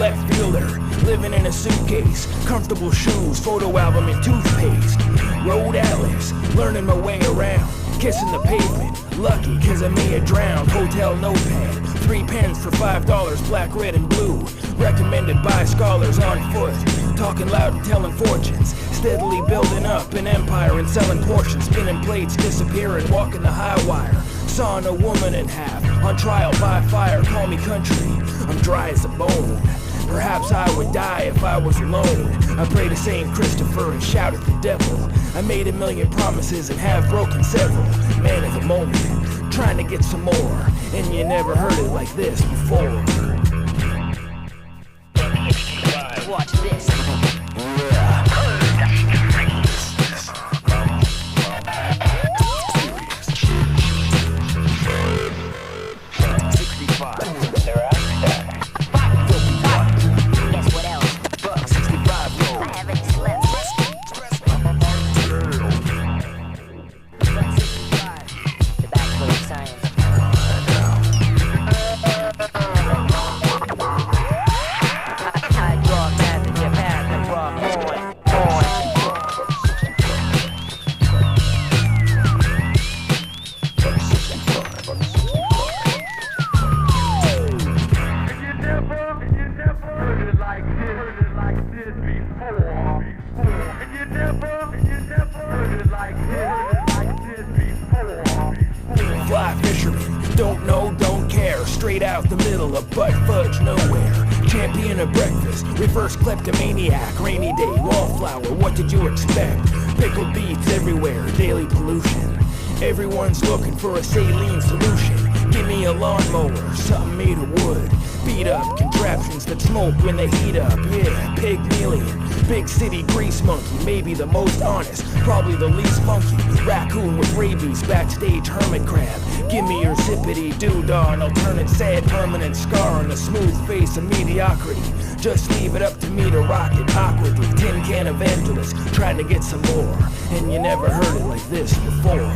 Leftfeilder, living in a suitcase, comfortable shoes, photo album and toothpaste. Road Atlas, learning my way around, kissing the pavement, lucky cause I may have drowned. Hotel notepad, 3 pens for $5, black, red, and blue. Recommended by scholars on foot, talking loud and telling fortunes, steadily building up an empire and selling portions, spinning plates, disappearing, walking the high wire. Sawing a woman in half, on trial by fire, call me country, I'm dry as a bone. Perhaps I would die if I was alone. I pray to Saint Christopher and shout at the devil. I made 1,000,000 promises and have broken several. Man of the moment, trying to get some more, and you never heard it like this before. Watch this. Fly fisherman, don't know, don't care, straight out the middle of butt fudge nowhere. Champion of breakfast, reverse kleptomaniac, rainy day, wallflower, what did you expect? Pickled beets everywhere, daily pollution. Everyone's looking for a saline solution. Give me a lawnmower, something made of wood. Beat up contraptions that smoke when they heat up. Yeah, pygmalion, big city grease monkey, maybe the most honest, probably the least funky. Raccoon with rabies, backstage hermit crab. Give me your zippity doo-dah, an alternate sad permanent scar on the smooth face of mediocrity. Just leave it up to me to rock it awkwardly. Tin can evangelist, trying to get some more, and you never heard it like this before.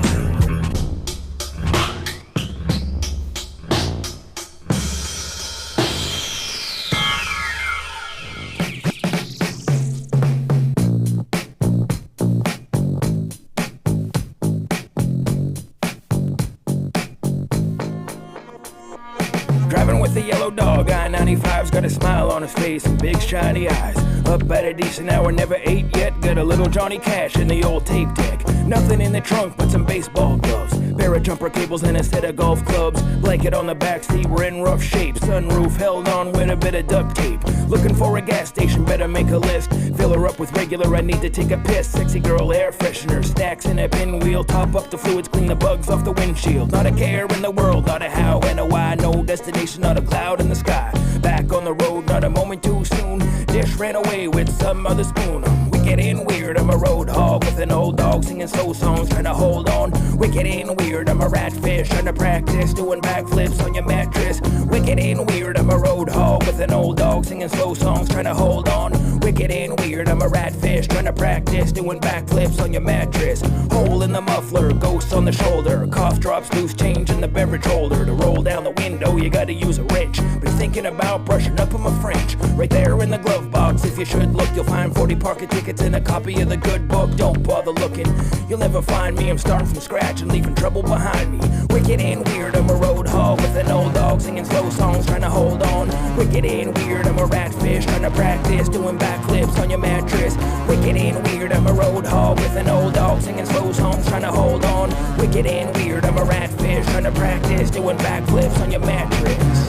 Driving with a yellow dog, I-95's got a smile on his face and big shiny eyes. Up at a decent hour, never ate yet, got a little Johnny Cash in the old tape deck. Nothing in the trunk but some baseball gloves, pair of jumper cables and a set of golf clubs. Blanket on the backseat, we're in rough shape, sunroof held on with a bit of duct tape. Looking for a gas station, better make a list. Fill her up with regular, I need to take a piss. Sexy girl, air freshener, snacks in a pinwheel. Top up the fluids, clean the bugs off the windshield. Not a care in the world, not a how and a why. No destination, not a cloud in the sky. Back on the road, not a moment too soon. Dish ran away with some other spoon. I'm wicked and weird, I'm a road hog with an old dog singing slow songs, trying to hold on. Wicked and weird, I'm a ratfish, trying to practice doing backflips on your mattress. Wicked and weird, I'm a road hog with an old dog singing slow songs, trying to hold on. Wicked and weird, I'm a ratfish, trying to practice doing backflips on your mattress. Hole in the muffler, ghosts on the shoulder, cough drops, loose change in the beverage holder. To roll down the window, you gotta use a wrench. Been thinking about brushing up on my French. Right there in the glove box, if you should look, you'll find 40 parking tickets and a copy of the good book. Don't bother looking, you'll never find me. I'm starting from scratch and leaving trouble behind me. Wicked and weird, I'm a road hog with an old dog singing slow songs, trying to hold on. Wicked and weird, I'm a ratfish, trying to practice doing backflips on your mattress. Wicked and weird, I'm a road hog with an old dog singing slow songs, trying to hold on. Wicked and weird, I'm a ratfish, trying to practice doing backflips on your mattress.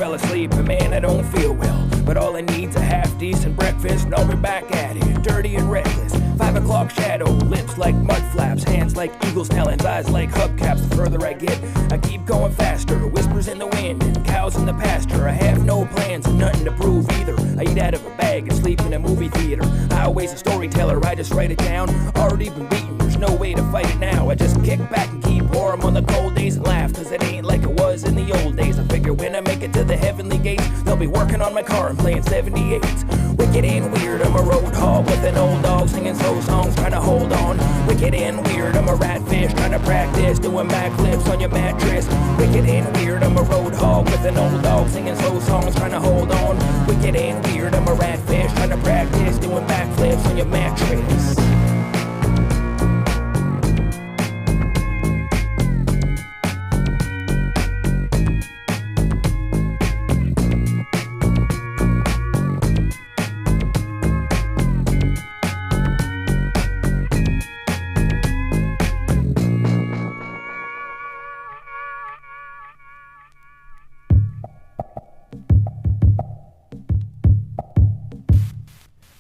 fell asleep, and man, I don't feel well. But all I need's a half-decent breakfast, and I'll be back at it, dirty and reckless. 5 o'clock shadow, lips like mud flaps, hands like eagle's talons, eyes like hubcaps. The further I get, I keep going faster. Whispers in the wind and cows in the pasture. I have no plans and nothing to prove either. I eat out of a bag and sleep in a movie theater. I always a storyteller, I just write it down. Already been beaten, there's no way to fight it now. I just kick back and keep warm on the cold days and laugh, cause it ain't like it was in the old days. I figure when I make it to the heavenly gates, they'll be working on my car and playing 78s. Wicked and weird, I'm a road hog with an old dog singing slow songs, trying to hold on. Wicked and weird, I'm a ratfish trying to practice doing backflips on your mattress. Wicked and weird, I'm a road hog with an old dog singing slow songs, trying to hold on. Wicked and weird, I'm a ratfish trying to practice doing backflips on your mattress.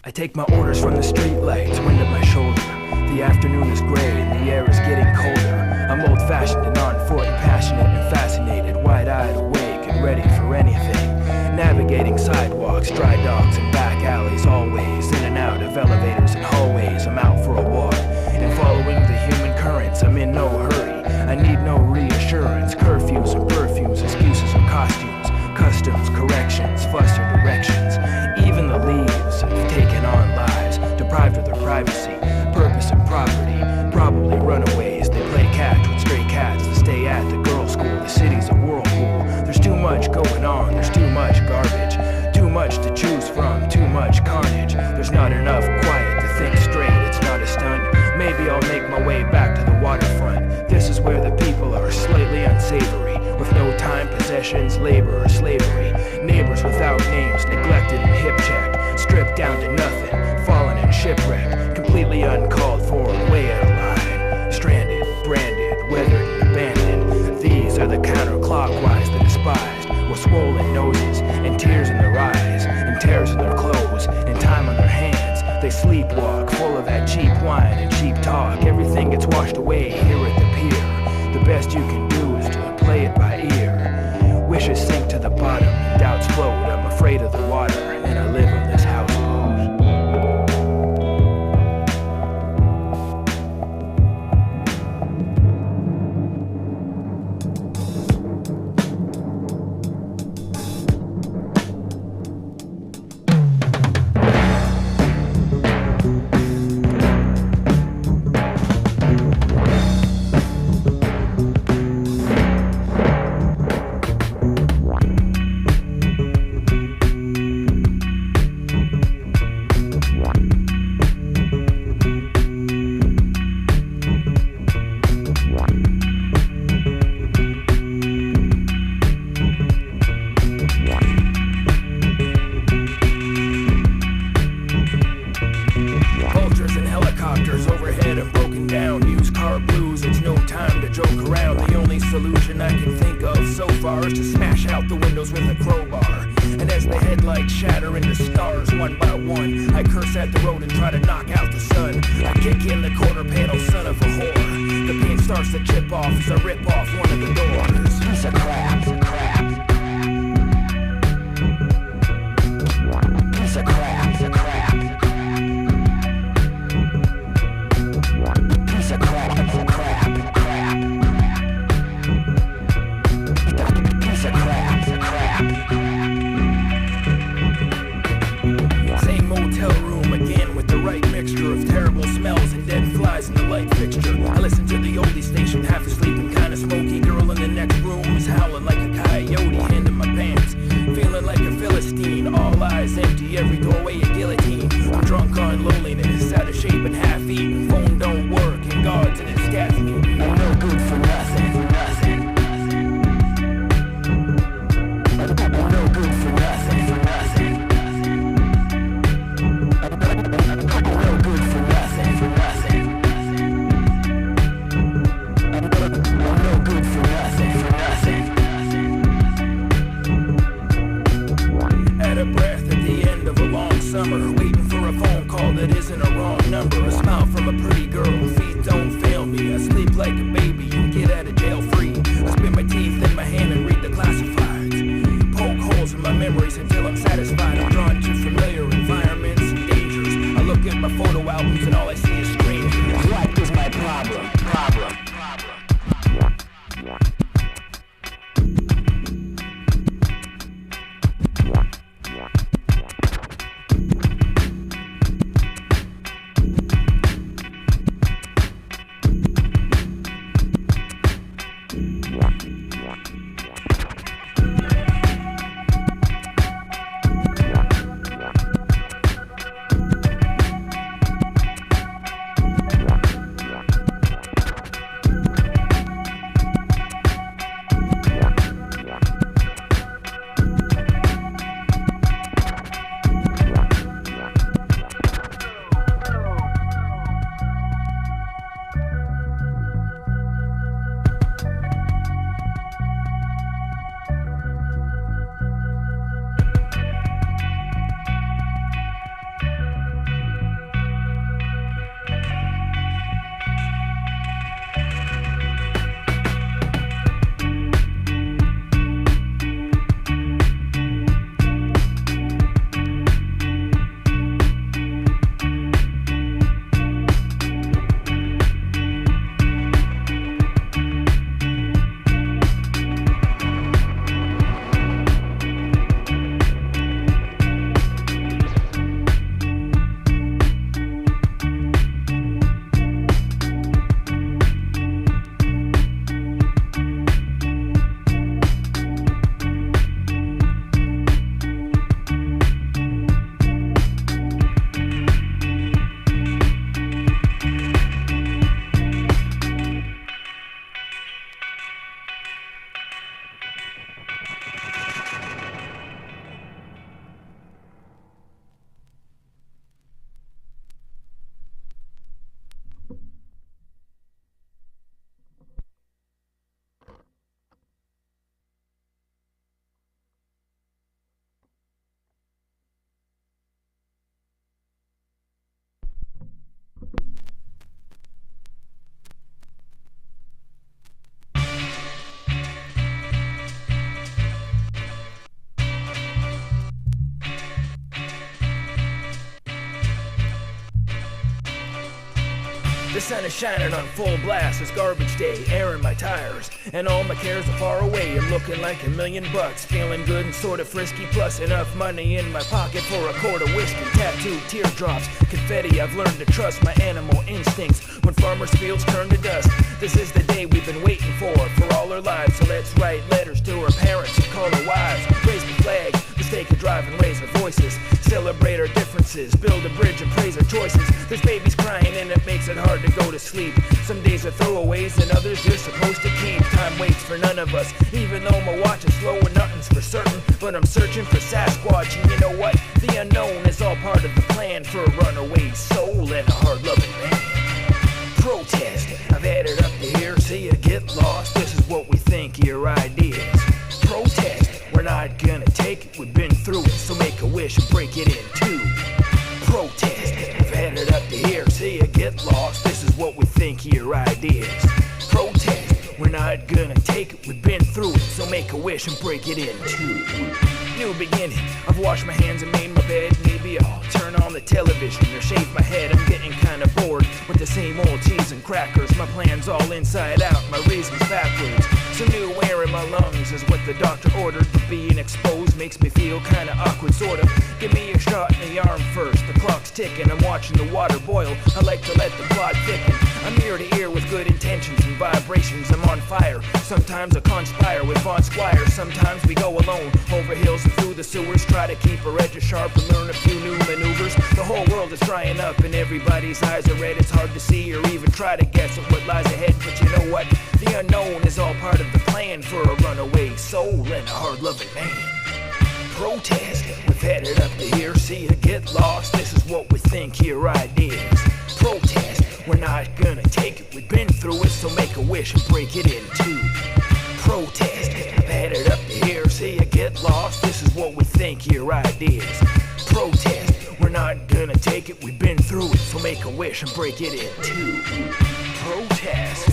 I take my orders from the street lights, wind at my shoulder. The afternoon is gray and the air is getting colder. I'm old-fashioned and on foot, passionate and fascinated, wide-eyed, awake and ready for anything. Navigating sidewalks, dry docks and back alleys, always in and out of elevators and hallways. I'm out for a walk and following the human currents. I'm in no hurry, I need no reassurance. Curfews and perfumes, excuses and costumes, customs, corrections, fuss or directions. Even the leaves have taken on lives, deprived of their privacy, purpose and property. Probably runaways, they play catch with stray cats to stay at the girls' school. The city's a whirlpool, there's too much going on, there's too much garbage, too much to choose from, too much carnage. There's not enough quiet to think straight, it's not a stunt. Maybe I'll make my way back to the waterfront. This is where the people are slightly unsavory, with no time, possessions, labor or slavery. Neighbors without names, neglected and hip-checked, stripped down to nothing, fallen and shipwrecked, completely uncalled for, way out of line. Stranded, branded, weathered and abandoned. These are the counterclockwise, the despised, with swollen noses and tears in their eyes, and tears in their clothes, and time on their hands. They sleepwalk, full of that cheap wine and cheap talk. Everything gets washed away here at the pier. The best you can do is to play it by ear. Wishes sink to the bottom, doubts float. I'm afraid of the water, and I live on this houseboat. of breath at the end of a long summer, waiting for a phone call that isn't a wrong number. A smile from a pretty girl, feet don't fail me. I sleep like a baby and get out of jail free. I spit my teeth in my hand and read the classifieds. Poke holes in my memories until I'm satisfied. I'm drawn to familiar environments and dangers. I look at my photo albums and all I see is strangers. What is my problem? The sun is shining on full blast, it's garbage day, air in my tires, and all my cares are far away. I'm looking like $1,000,000, feeling good and sort of frisky, plus enough money in my pocket for a quart of whiskey. Tattooed teardrops, confetti, I've learned to trust my animal instincts when farmers' fields turn to dust. This is the day we've been waiting for all our lives, so let's write letters to our parents and call our wives. Raise the flag, mistake a drive and raise our voices. Celebrate our differences, build a bridge and praise our choices. This baby's crying and it makes it hard to go to sleep. Some days are throwaways and others you're supposed to keep. Time waits for none of us, even though my watch is slow and nothing's for certain. But I'm searching for Sasquatch, and you know what? The unknown is all part of the plan for a runaway soul and a hard-loving man. Protest, I've had it up to here, see you get lost. This is what we think of your ideas. Protest, we're not gonna take it, we've been through it, so make a wish and break it in two. Protest, I've had it up to here, see you get lost. This is what we think of your ideas. Protest, we're not gonna take it, we've been through it, so make a wish and break it in two. New beginning, I've washed my hands and made my bed. Maybe I'll turn on the television or shave my head. I'm getting kinda bored with the same old cheese and crackers. My plans all inside out, my reasons backwards. Some new air in my lungs is what the doctor ordered. But being exposed makes me feel kinda awkward, sort of. Give me a shot in the arm first, the clock's ticking. I'm watching the water boil, I like to let the plot thicken. I'm ear to ear with good intentions and vibrations, I'm on fire. Sometimes I conspire with Von Squire. Sometimes we go alone, over hills and through the sewers. Try to keep our edges sharp and learn a few new maneuvers. The whole world is drying up and everybody's eyes are red. It's hard to see or even try to guess at what lies ahead. But you know what? The unknown is all part of the plan for a runaway soul and a hard-loving man. Protest, we've had it up to here, see you get lost. This is what we think, your ideas. Protest, we're not gonna take it, we've been through it, so make a wish and break it in two. Protest, I've had it up to here, see you get lost. This is what we think, your ideas. Protest, we're not gonna take it, we've been through it, so make a wish and break it in two. Protest.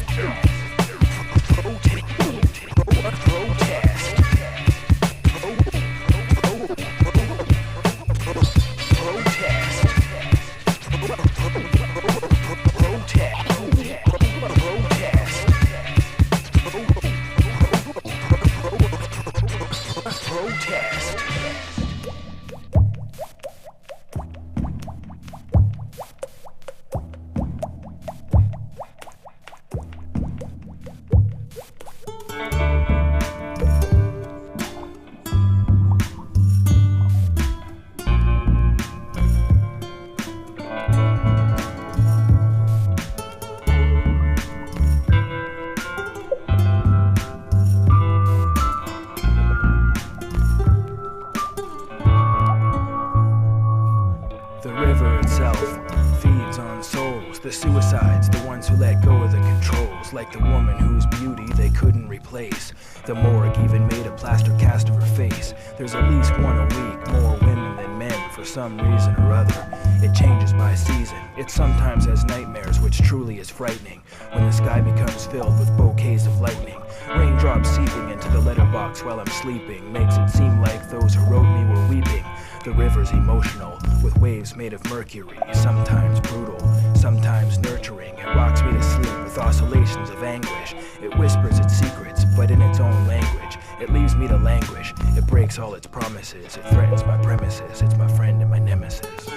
The suicides, the ones who let go of the controls, like the woman whose beauty they couldn't replace. The morgue even made a plaster cast of her face. There's at least one a week, more women than men for some reason or other. It changes by season. It sometimes has nightmares, which truly is frightening, when the sky becomes filled with bouquets of lightning. Raindrops seeping into the letterbox while I'm sleeping makes it seem like those who wrote me were weeping. The river's emotional, with waves made of mercury, sometimes brutal, sometimes nurturing. It rocks me to sleep with oscillations of anguish. It whispers its secrets, but in its own language. It leaves me to languish. It breaks all its promises. It threatens my premises. It's my friend and my nemesis.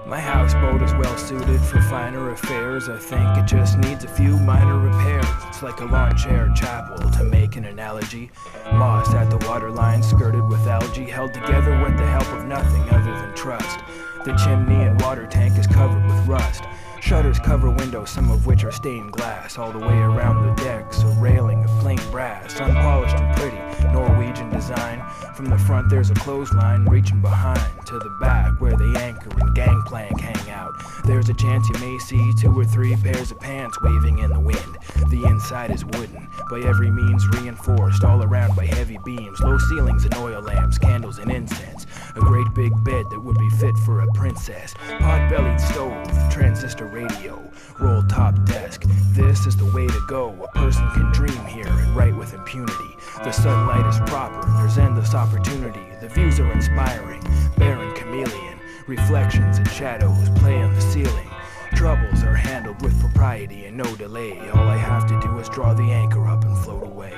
My houseboat is well suited for finer affairs. I think it just needs a few minor repairs. It's like a lawn chair chapel, to make an analogy. Moss at the waterline, skirted with algae, held together with the help of nothing other than trust. The chimney and water tank is covered with rust. Shutters cover windows, some of which are stained glass. All the way around the deck's a railing of plain brass, unpolished and pretty, Norwegian design. From the front there's a clothesline reaching behind to the back, where the anchor and gangplank hang out. There's a chance you may see 2 or 3 pairs of pants waving in the wind. The inside is wooden, by every means reinforced, all around by heavy beams, low ceilings and oil lamps, candles and incense. A great big bed that would be fit for a princess. Pot-bellied stove, transistor radio, roll top desk. This is the way to go. A person can dream here and write with impunity. The sunlight is proper, there's endless opportunity. The views are inspiring, barren chameleon. Reflections and shadows play on the ceiling. Troubles are handled with propriety and no delay. All I have to do is draw the anchor up and float away.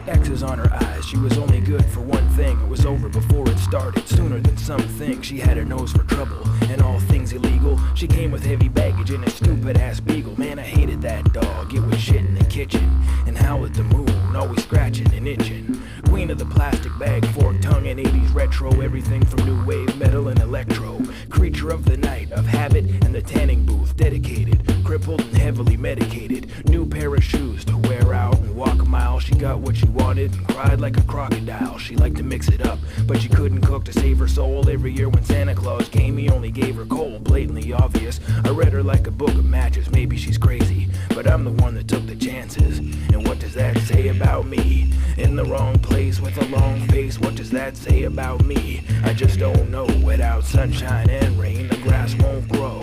Exes on her eyes, she was only good for one thing. It was over before it started, sooner than some think. She had a nose for trouble and all things illegal. She came with heavy baggage and a stupid ass beagle. Man, I hated that dog, it was shit in the kitchen and howl at the moon, always scratching and itching. Queen of the plastic bag, forked tongue and 80s retro. Everything from new wave, metal and electro. Creature of the night, of habit and the tanning booth. Dedicated, crippled and heavily medicated. New pair of shoes to wear out and walk a mile. She got what she wanted and cried like a crocodile. She liked to mix it up, but she couldn't cook to save her soul. Every year when Santa Claus came, he only gave her coal. Blatantly obvious, I read her like a book of matches. Maybe she's crazy, but I'm the one that took the chances. And what does that say about me? In the wrong place with a long face, what does that say about me? I just don't know. Without sunshine and rain, the grass won't grow.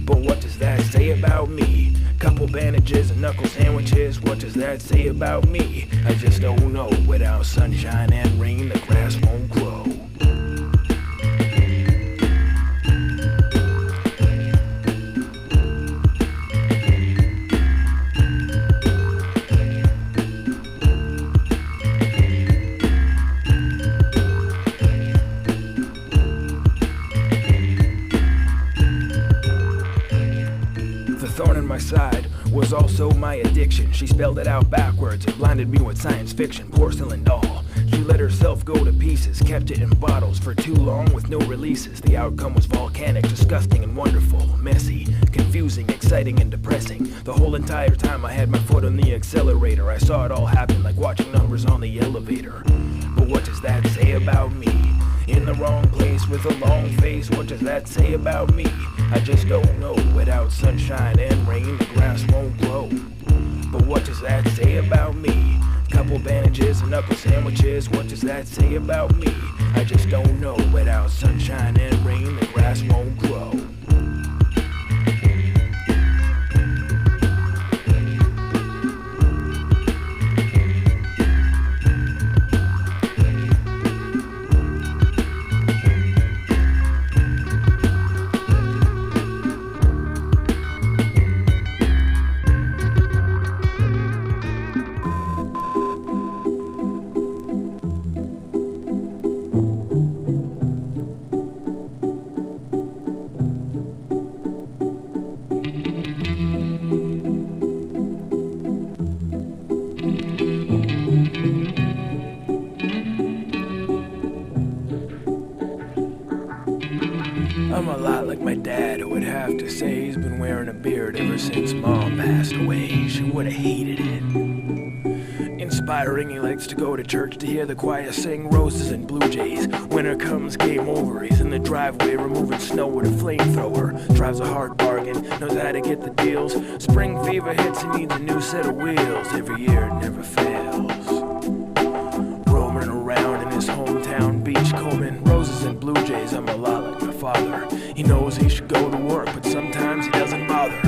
But what does that say about me? Couple bandages and knuckle sandwiches, what does that say about me? I just don't know. Without sunshine and rain, the grass won't grow. side was also my addiction. She spelled it out backwards and blinded me with science fiction. Porcelain doll. She let herself go to pieces, kept it in bottles for too long with no releases. The outcome was volcanic, disgusting and wonderful, messy, confusing, exciting and depressing. The whole entire time I had my foot on the accelerator, I saw it all happen like watching numbers on the elevator. But what does that say about me? In the wrong place with a long face, what does that say about me? I just don't know. Without sunshine and rain, the grass won't grow. But what does that say about me? Couple bandages and knuckle sandwiches, what does that say about me? I just don't know. Without sunshine and rain, the grass won't grow. I'm a lot like my dad, who would have to say he's been wearing a beard ever since Mom passed away. She would have hated it. Inspiring, he likes to go to church to hear the choir sing Roses and Bluejays. Winter comes, game over, he's in the driveway removing snow with a flamethrower. Drives a hard bargain, knows how to get the deals. Spring fever hits, he needs a new set of wheels. Every year it never fails. Roaming around in his hometown, beachcombing roses and Bluejays. I'm a lot like my father. He knows he should go to work, but sometimes he doesn't bother.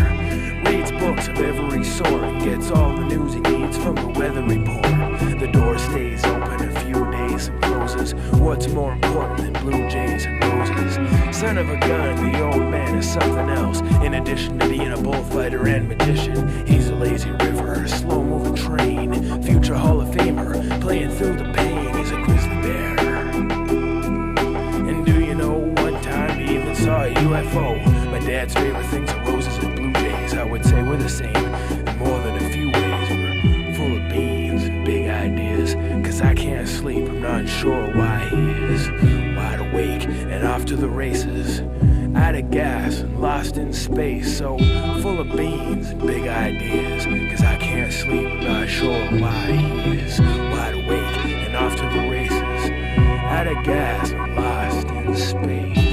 Reads books of every sort and gets all the news he needs from the weather report. The door stays open a few days and closes. What's more important than Bluejays and roses? Son of a gun, the old man is something else. In addition to being a bullfighter and magician, he's a lazy river, a slow-moving train, future Hall of Famer, playing through the pain. He's a grizzly bear. And do you know, one time he even saw a UFO. My dad's favorite things are roses and Bluejays. I would say we're the same in more than a few ways. We're full of beans and big ideas. Cause I can't sleep, I'm not sure why he is. Wide awake and off to the races. Out of gas and lost in space. So full of beans and big ideas. Cause I can't sleep, I'm not sure why he is. Wide awake and off to the races. Out of gas and lost in space.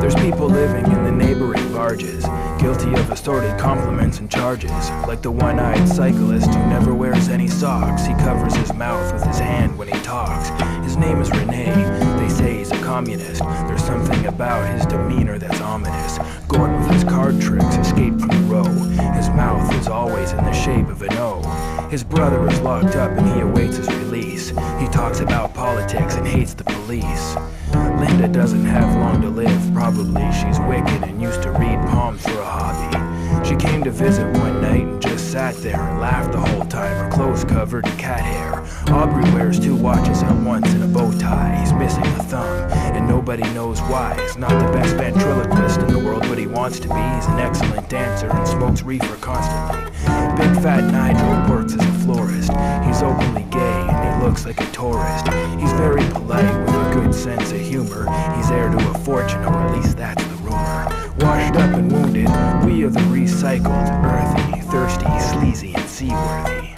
There's people living in the neighboring barges, guilty of assorted compliments and charges. Like the one-eyed cyclist who never wears any socks. He covers his mouth with his hand when he talks. His name is Rene, they say he's a communist. There's something about his demeanor that's ominous. Gort with his card tricks escaped from the row. His mouth is always in the shape of an O. His brother is locked up and he awaits his release. He talks about politics and hates the police. Linda doesn't have long to live. Probably she's wicked and used to read palms for a hobby. She came to visit one night and just sat there and laughed the whole time, her clothes covered in cat hair. Aubrey wears 2 watches at once and a bow tie. He's missing a thumb, and nobody knows why. He's not the best ventriloquist in the world, but he wants to be. He's an excellent dancer and smokes reefer constantly. Big fat Nigel works as a florist. He's openly gay and he looks like a tourist. He's very polite with a good sense of humor. He's heir to a fortune, or at least that's the rumor. Washed up and wounded, we are the recycled, earthy, thirsty, sleazy, and seaworthy.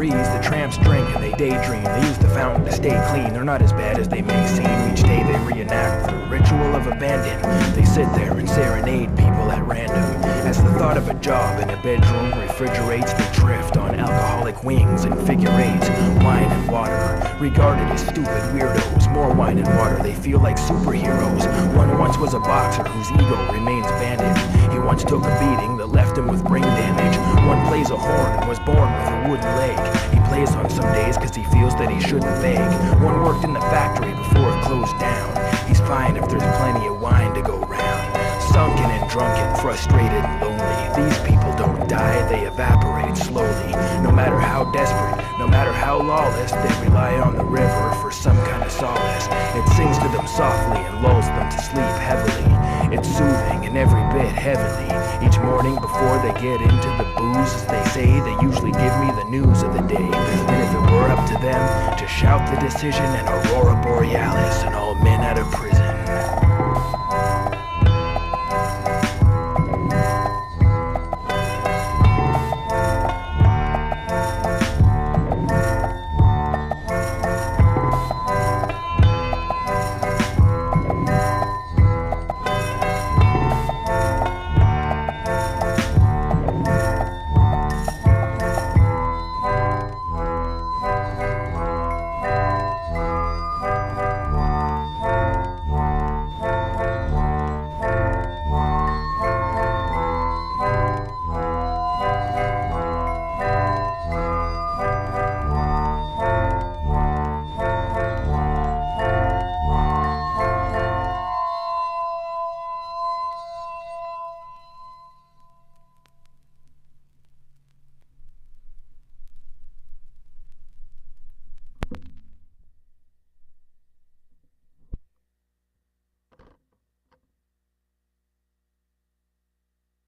The tramps drink and they daydream. They use the fountain to stay clean. They're not as bad as they may seem. Each day they reenact the ritual of abandon. They sit there and serenade people at random. As the thought of a job in a bedroom refrigerates, they drift on alcoholic wings and figure eights. Wine and water, regarded as stupid weirdos. More wine and water, they feel like superheroes. One once was a boxer whose ego remains bandaged. He once took a beating that left him with brain damage. One plays a horn and was born with a wooden leg. He plays on some days cause he feels that he shouldn't beg. One worked in the factory before it closed down. He's fine if there's plenty of wine to go round. Sunken and drunken, frustrated and lonely. These people don't die, they evaporate slowly. No matter how desperate, no matter how lawless, they rely on the river for some kind of solace. It sings to them softly and lulls them to sleep heavily. It's soothing and every bit heavenly. Each morning before they get into the booze, as they say, they usually give me the news of the day. And if it were up to them, to shout the decision and aurora borealis and all men out of prison.